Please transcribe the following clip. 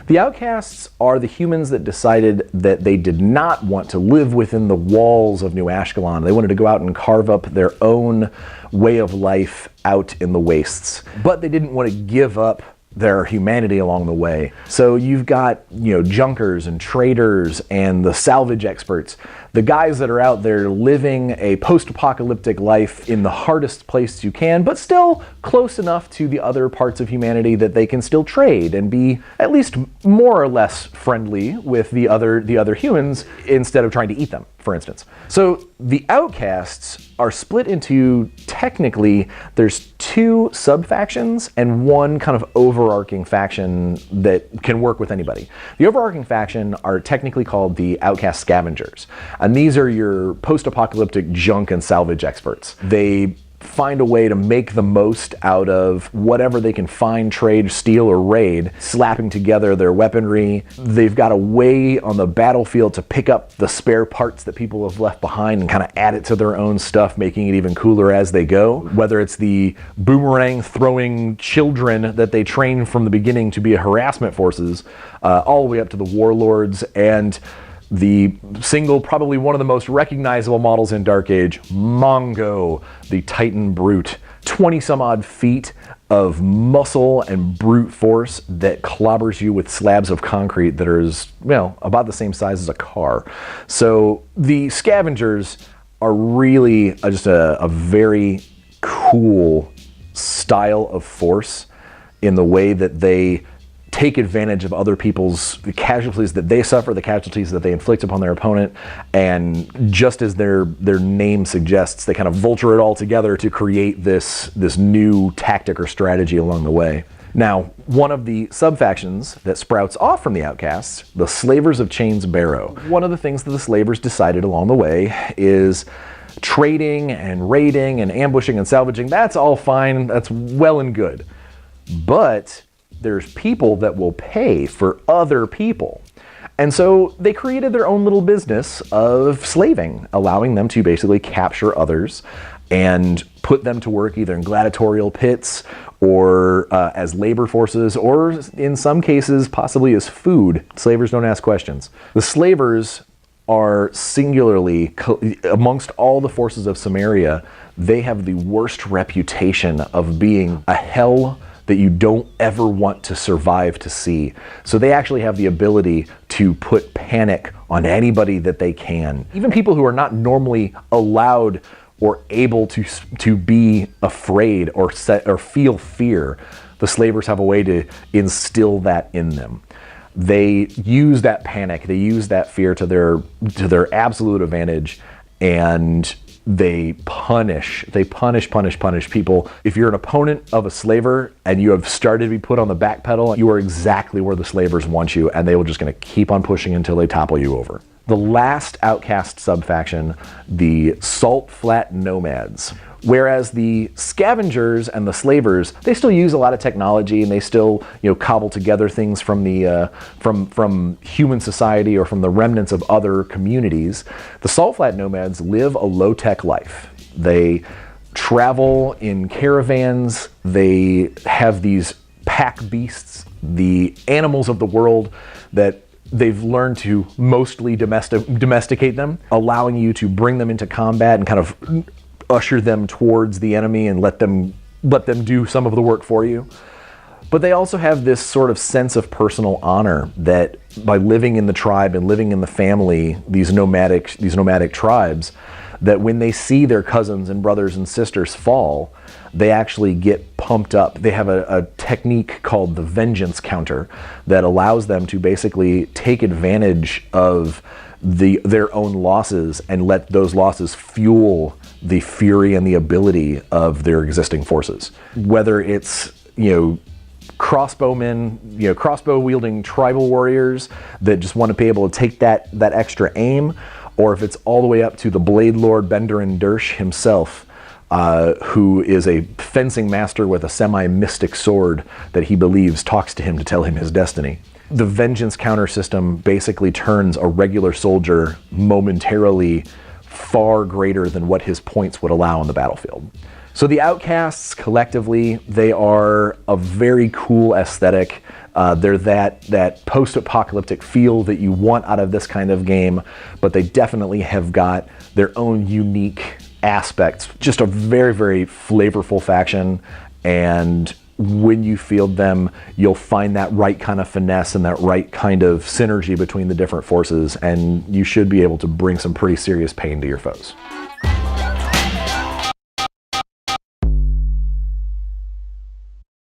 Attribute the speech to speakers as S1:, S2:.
S1: The Outcasts are the humans that decided that they did not want to live within the walls of New Ashkelon. They wanted to go out and carve up their own way of life out in the wastes. But they didn't want to give up their humanity along the way. So you've got, junkers and traders and the salvage experts, the guys that are out there living a post-apocalyptic life in the hardest place you can, but still close enough to the other parts of humanity that they can still trade and be at least more or less friendly with the other humans instead of trying to eat them, for instance. So the Outcasts are split into, technically, there's two sub-factions and one kind of overarching faction that can work with anybody. The overarching faction are technically called the Outcast scavengers. And these are your post-apocalyptic junk and salvage experts. They find a way to make the most out of whatever they can find, trade, steal, or raid, slapping together their weaponry. They've got a way on the battlefield to pick up the spare parts that people have left behind and kind of add it to their own stuff, making it even cooler as they go. Whether it's the boomerang throwing children that they train from the beginning to be harassment forces, all the way up to the warlords and the single, probably one of the most recognizable models in Dark Age, Mongo, the Titan Brute. 20 some odd feet of muscle and brute force that clobbers you with slabs of concrete that are about the same size as a car. So the scavengers are really just a very cool style of force in the way that they take advantage of other people's casualties that they suffer, the casualties that they inflict upon their opponent, and just as their name suggests, they kind of vulture it all together to create this new tactic or strategy along the way. Now, one of the sub-factions that sprouts off from the Outcasts, the Slavers of Chains Barrow. One of the things that the Slavers decided along the way is trading and raiding and ambushing and salvaging. That's all fine, that's well and good. But there's people that will pay for other people. And so they created their own little business of slaving, allowing them to basically capture others and put them to work either in gladiatorial pits or as labor forces, or in some cases possibly as food. Slavers don't ask questions. The slavers are singularly, amongst all the forces of Samaria, they have the worst reputation of being a hell that you don't ever want to survive to see. So they actually have the ability to put panic on anybody that they can. Even people who are not normally allowed or able to be afraid or feel fear, the slavers have a way to instill that in them. They use that panic, they use that fear to their absolute advantage, and they punish people. If you're an opponent of a slaver and you have started to be put on the back pedal, you are exactly where the slavers want you, and they will just gonna keep on pushing until they topple you over. The last Outcast sub-faction, the Salt Flat Nomads. Whereas the scavengers and the slavers, they still use a lot of technology and they still, cobble together things from the from human society or from the remnants of other communities. The Salt Flat Nomads live a low-tech life. They travel in caravans. They have these pack beasts, the animals of the world that they've learned to mostly domesticate them, allowing you to bring them into combat and kind of usher them towards the enemy and let them do some of the work for you. But they also have this sort of sense of personal honor that by living in the tribe and living in the family, these nomadic tribes, that when they see their cousins and brothers and sisters fall, they actually get pumped up. They have a technique called the vengeance counter that allows them to basically take advantage of their own losses and let those losses fuel the fury and the ability of their existing forces. Whether it's, crossbowmen, crossbow wielding tribal warriors that just want to be able to take that extra aim, or if it's all the way up to the Blade Lord Benderin Dersh himself, who is a fencing master with a semi-mystic sword that he believes talks to him to tell him his destiny. The vengeance counter system basically turns a regular soldier momentarily far greater than what his points would allow on the battlefield. So the Outcasts, collectively, they are a very cool aesthetic. They're that post-apocalyptic feel that you want out of this kind of game, but they definitely have got their own unique aspects. Just a very, very flavorful faction, and when you field them, you'll find that right kind of finesse and that right kind of synergy between the different forces, and you should be able to bring some pretty serious pain to your foes.